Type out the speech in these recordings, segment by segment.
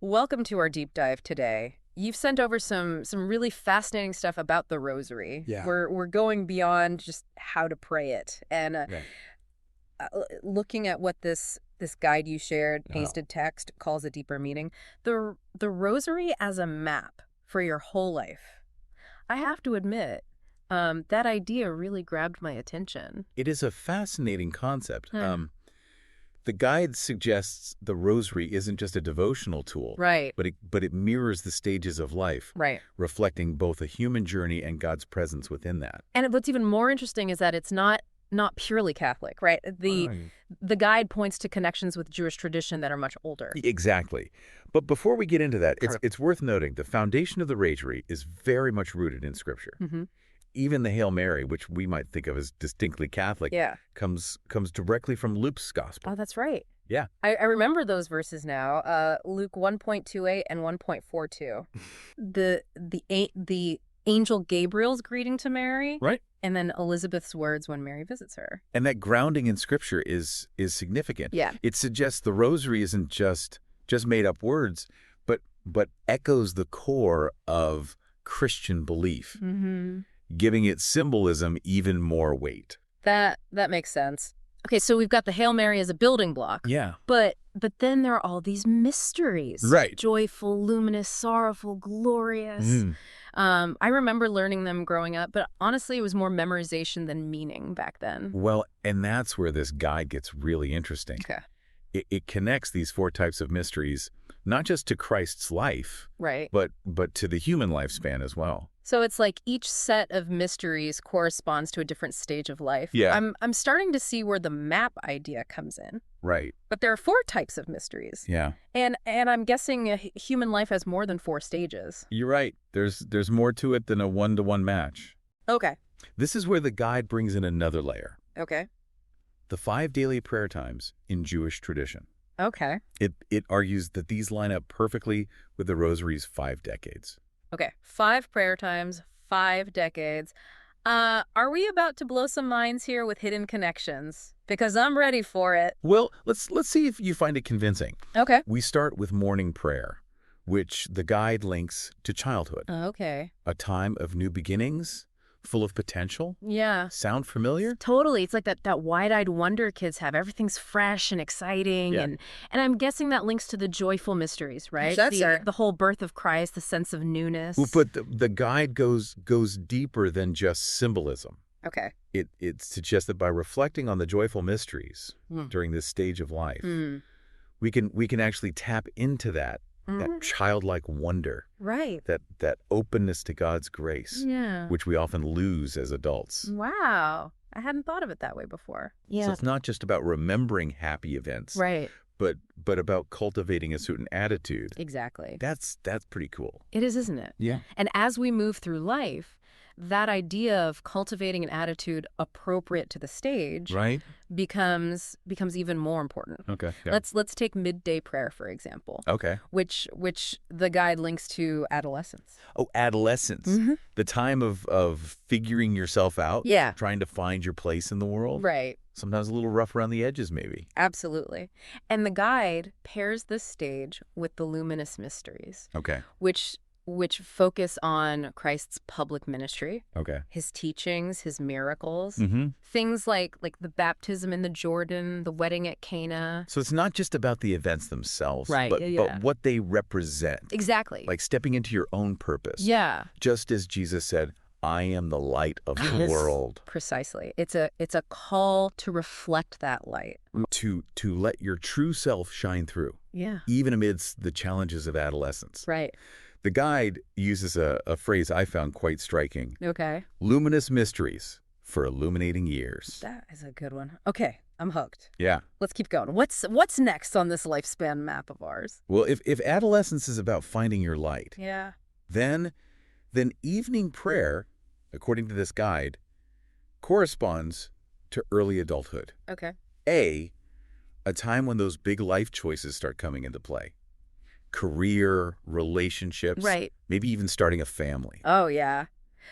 Welcome to our deep dive today. You've sent over some really fascinating stuff about the rosary. Yeah. We're going beyond just how to pray it and Right. looking at what this guide you shared, Oh. pasted text, calls a deeper meaning. The rosary as a map for your whole life. I have to admit, that idea really grabbed my attention. It is a fascinating concept. Hmm. The guide suggests the rosary isn't just a devotional tool, Right. but it mirrors the stages of life, Right. reflecting both a human journey and God's presence within that. And what's even more interesting is that it's not purely Catholic, right? The guide points to connections with Jewish tradition that are much older. Exactly. But before we get into that, Sure. it's worth noting the foundation of the rosary is very much rooted in Scripture. Mm-hmm. Even the Hail Mary, which we might think of as distinctly Catholic, Yeah. comes directly from Luke's gospel. Oh, that's right. Yeah. I remember those verses now. Luke 1.28 and 1.42. The angel Gabriel's greeting to Mary, Right. and then Elizabeth's words when Mary visits her. And that grounding in Scripture is significant. Yeah. It suggests the rosary isn't just made up words, but echoes the core of Christian belief, Mm-hmm. giving it symbolism even more weight. That makes sense. Okay, so we've got the Hail Mary as a building block. Yeah. But then there are all these mysteries. Right. Joyful, luminous, sorrowful, glorious. Mm. I remember learning them growing up, but honestly, it was more memorization than meaning back then. Well, and that's where this guide gets really interesting. Okay. It connects these four types of mysteries, not just to Christ's life, Right. but to the human lifespan as well. So it's like each set of mysteries corresponds to a different stage of life. Yeah. I'm starting to see where the map idea comes in. Right. But there are four types of mysteries. Yeah. And I'm guessing human life has more than four stages. You're right. There's more to it than a one-to-one match. Okay. This is where the guide brings in another layer. Okay. The 5 daily prayer times in Jewish tradition. Okay. It argues that these line up perfectly with the rosary's 5 decades. Okay. 5 prayer times, 5 decades. Are we about to blow some minds here with hidden connections? Because I'm ready for it. Well, let's see if you find it convincing. Okay. We start with morning prayer, which the guide links to childhood, Okay. a time of new beginnings, full of potential. Yeah. Sound familiar? Totally. It's like that wide-eyed wonder kids have. Everything's fresh and exciting. Yeah. And I'm guessing that links to the joyful mysteries, right? That's right. The whole birth of Christ, the sense of newness. Well, but the guide goes deeper than just symbolism. Okay. It suggests that by reflecting on the joyful mysteries during this stage of life, we can actually tap into that childlike wonder, Right. that openness to God's grace, Yeah. which we often lose as adults. Wow. I hadn't thought of it that way before. So it's not just about remembering happy events, Right. but about cultivating a certain attitude. Exactly. That's pretty cool. It is, isn't it? Yeah. And as we move through life, that idea of cultivating an attitude appropriate to the stage Right? becomes even more important. Okay. Yeah. Let's take midday prayer, for example, Okay. which the guide links to adolescence. Oh, adolescence. Mm-hmm. The time of figuring yourself out. Yeah. Trying to find your place in the world. Right. Sometimes a little rough around the edges, maybe. Absolutely. And the guide pairs this stage with the luminous mysteries, Okay. which focus on Christ's public ministry, Okay. his teachings, his miracles, Mm-hmm. things like the baptism in the Jordan, the wedding at Cana. So it's not just about the events themselves, Right, but yeah. what they represent. Exactly. Like stepping into your own purpose. Yeah. Just as Jesus said, I am the light of the Yes. world. Precisely. It's a call to reflect that light. To let your true self shine through, Yeah. even amidst the challenges of adolescence. Right. The guide uses a phrase I found quite striking. Okay. Luminous mysteries for illuminating years. That is a good one. Okay. I'm hooked. Yeah. Let's keep going. What's next on this lifespan map of ours? Well, if adolescence is about finding your light, Yeah. then evening prayer, according to this guide, corresponds to early adulthood. Okay. A time when those big life choices start coming into play. Career, relationships, Right. maybe even starting a family. Oh, yeah.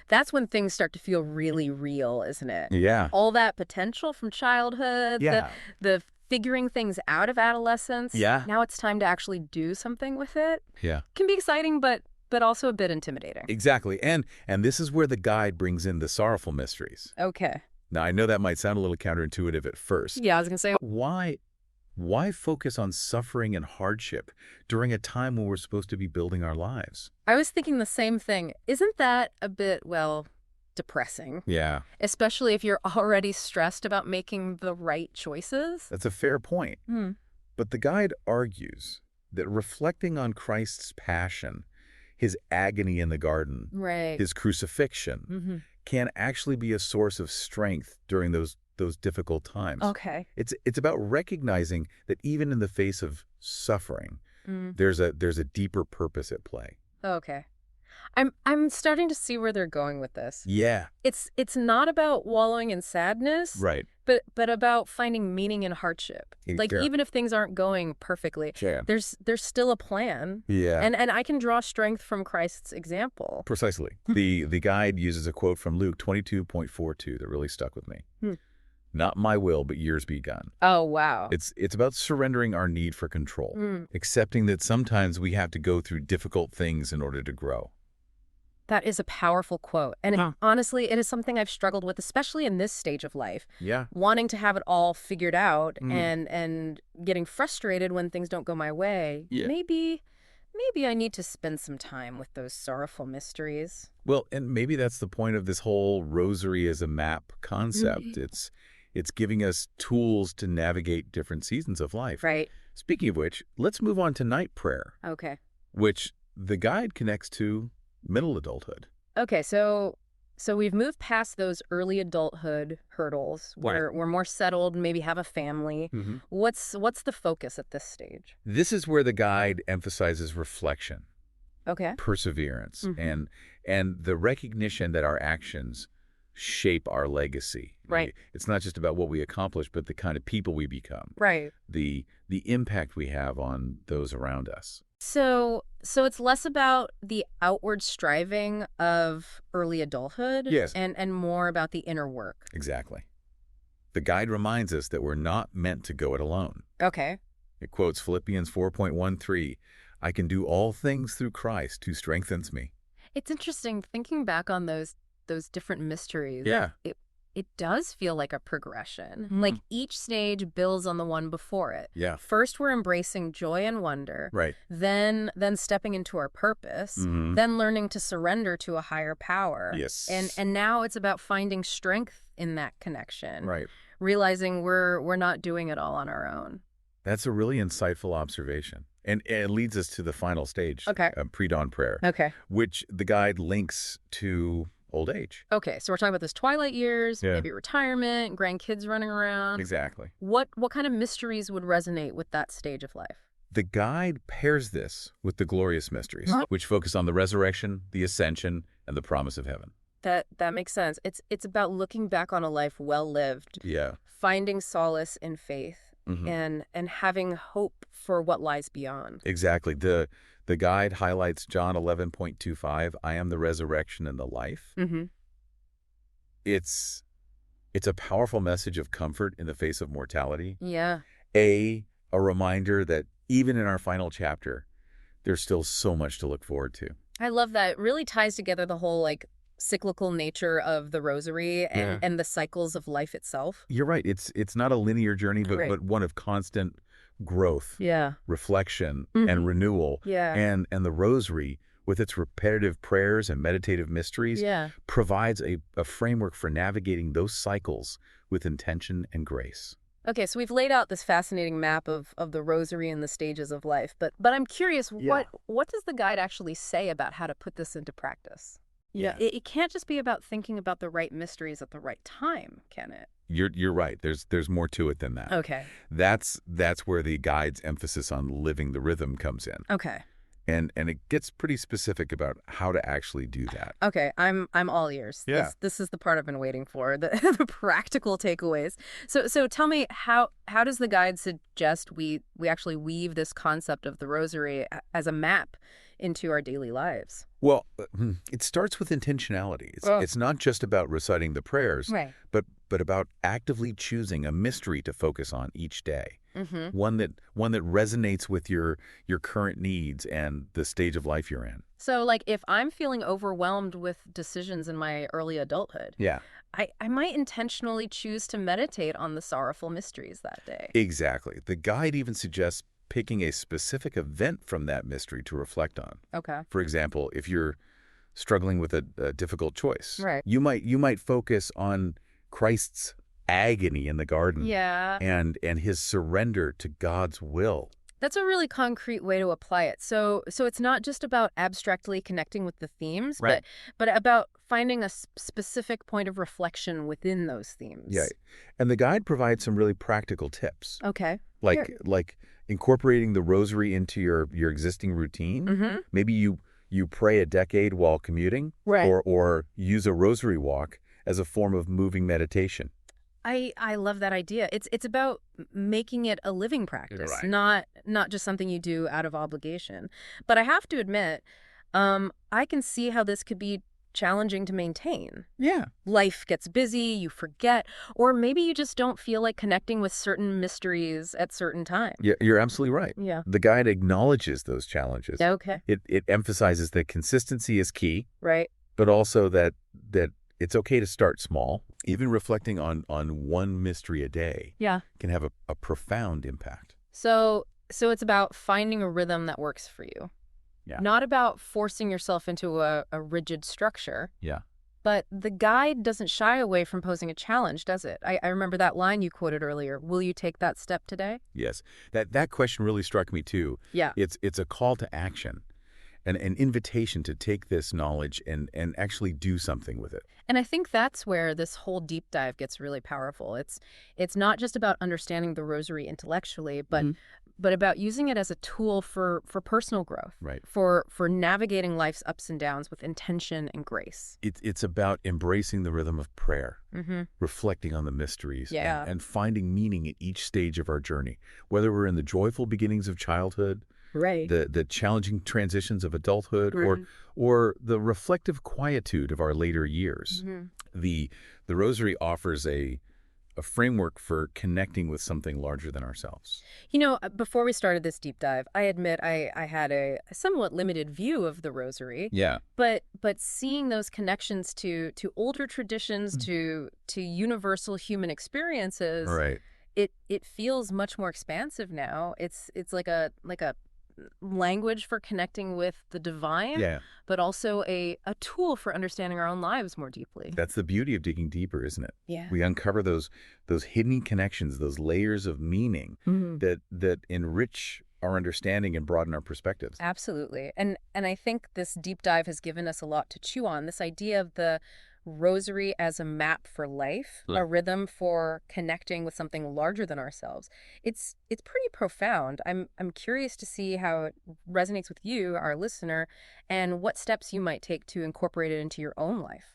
That's when things start to feel really real, isn't it? Yeah. All that potential from childhood, Yeah. the figuring things out of adolescence. Yeah. Now it's time to actually do something with it. Yeah. Can be exciting, but also a bit intimidating. Exactly. And this is where the guide brings in the sorrowful mysteries. Okay. Now, I know that might sound a little counterintuitive at first. Yeah, I was going to say. Why focus on suffering and hardship during a time when we're supposed to be building our lives? I was thinking the same thing. Isn't that a bit, well, depressing? Yeah. Especially if you're already stressed about making the right choices? That's a fair point. But the guide argues that reflecting on Christ's passion, his agony in the garden, Right. his crucifixion, can actually be a source of strength during those difficult times. Okay. It's about recognizing that even in the face of suffering, there's a deeper purpose at play. Okay. I'm starting to see where they're going with this. Yeah. It's not about wallowing in sadness, Right. but about finding meaning in hardship. Like Sure. even if things aren't going perfectly, Sure. there's still a plan. Yeah. And I can draw strength from Christ's example. Precisely. The guide uses a quote from Luke 22.42 that really stuck with me. Not my will, but yours be done. Oh, wow. It's about surrendering our need for control, accepting that sometimes we have to go through difficult things in order to grow. That is a powerful quote. And honestly, it is something I've struggled with, especially in this stage of life. Yeah. Wanting to have it all figured out and getting frustrated when things don't go my way. Yeah. Maybe I need to spend some time with those sorrowful mysteries. Well, and maybe that's the point of this whole rosary as a map concept. It's giving us tools to navigate different seasons of life. Right. Speaking of which, let's move on to night prayer, Okay. which the guide connects to middle adulthood. Okay, so we've moved past those early adulthood hurdles where we're more settled, maybe have a family. What's the focus at this stage? This is where the guide emphasizes reflection, Okay. perseverance, and the recognition that our actions shape our legacy. Right. It's not just about what we accomplish, but the kind of people we become. Right. The impact we have on those around us. So it's less about the outward striving of early adulthood Yes. and more about the inner work. Exactly. The guide reminds us that we're not meant to go it alone. Okay. It quotes Philippians 4.13, I can do all things through Christ who strengthens me. It's interesting thinking back on those different mysteries. Yeah. It does feel like a progression. Like each stage builds on the one before it. Yeah. First, we're embracing joy and wonder. Right. Then stepping into our purpose. Then learning to surrender to a higher power. Yes. And now it's about finding strength in that connection. Right. Realizing we're not doing it all on our own. That's a really insightful observation. And it leads us to the final stage, Okay. Pre-dawn prayer, Okay. which the guide links to old age. Okay, so we're talking about those twilight years, Yeah. maybe retirement, grandkids running around. Exactly. What kind of mysteries would resonate with that stage of life? The guide pairs this with the glorious mysteries, which focus on the resurrection, the ascension, and the promise of heaven. That makes sense. It's about looking back on a life well lived, Yeah. finding solace in faith, and having hope for what lies beyond. Exactly. The guide highlights John 11.25, I am the resurrection and the life. It's a powerful message of comfort in the face of mortality. Yeah. A reminder that even in our final chapter, there's still so much to look forward to. I love that. It really ties together the whole cyclical nature of the rosary and the cycles of life itself. You're right. It's not a linear journey, Right. but one of constant growth, Yeah. reflection, and renewal. Yeah. And the rosary, with its repetitive prayers and meditative mysteries, Yeah. provides a framework for navigating those cycles with intention and grace. Okay, so we've laid out this fascinating map of the rosary and the stages of life, but I'm curious, what does the guide actually say about how to put this into practice? Yeah. It can't just be about thinking about the right mysteries at the right time, can it? You're right. There's more to it than that. Okay. That's where the guide's emphasis on living the rhythm comes in. Okay. And it gets pretty specific about how to actually do that. Okay, I'm all ears. Yeah. This is the part I've been waiting for, the practical takeaways. So tell me, how does the guide suggest we actually weave this concept of the rosary as a map into our daily lives? Well, it starts with intentionality. It's not just about reciting the prayers, Right. but but about actively choosing a mystery to focus on each day. Mm-hmm. One that resonates with your current needs and the stage of life you're in. So, like, if I'm feeling overwhelmed with decisions in my early adulthood, Yeah. I might intentionally choose to meditate on the sorrowful mysteries that day. Exactly. The guide even suggests picking a specific event from that mystery to reflect on. Okay. For example, if you're struggling with a difficult choice, Right. you might focus on Christ's agony in the garden Yeah. and his surrender to God's will. That's a really concrete way to apply it. So it's not just about abstractly connecting with the themes, Right. but about finding a specific point of reflection within those Yeah. themes. And the guide provides some really practical tips, Okay. like incorporating the rosary into your existing routine. Mm-hmm. Maybe you pray a decade while commuting, Right. or use a rosary walk as a form of moving meditation. I love that idea. It's about making it a living practice, Right. not just something you do out of obligation. But I have to admit, I can see how this could be challenging to maintain. Yeah. Life gets busy, you forget, or maybe you just don't feel like connecting with certain mysteries at certain times. Yeah, you're absolutely right. Yeah. The guide acknowledges those challenges. Okay. It emphasizes that consistency is key, Right. but also that it's okay to start small. Even reflecting on one mystery a day Yeah. can have a profound impact. So it's about finding a rhythm that works for you. Yeah. Not about forcing yourself into a rigid structure. Yeah. But the guide doesn't shy away from posing a challenge, does it? I remember that line you quoted earlier. Will you take that step today? Yes. That question really struck me too. Yeah. It's a call to action, an invitation to take this knowledge and actually do something with it. And I think that's where this whole deep dive gets really powerful. It's not just about understanding the rosary intellectually, but about using it as a tool for personal growth, Right. for navigating life's ups and downs with intention and grace. It's about embracing the rhythm of prayer, Mm-hmm. reflecting on the mysteries, Yeah. and finding meaning at each stage of our journey, whether we're in the joyful beginnings of childhood, Right. the challenging transitions of adulthood, Mhm. or the reflective quietude of our later years. Mhm. The rosary offers a framework for connecting with something larger than ourselves. You know, before we started this deep dive, I admit I had a somewhat limited view of the rosary. Yeah. But seeing those connections to older traditions, to universal human experiences, Right. it feels much more expansive now. It's like a language for connecting with the divine, Yeah. but also a tool for understanding our own lives more deeply. That's the beauty of digging deeper, isn't it? Yeah. We uncover those hidden connections, those layers of meaning Mhm. that enrich our understanding and broaden our perspectives. Absolutely. And I think this deep dive has given us a lot to chew on. This idea of the rosary as a map for life, Yeah. a rhythm for connecting with something larger than ourselves. It's pretty profound. I'm curious to see how it resonates with you, our listener, and what steps you might take to incorporate it into your own life.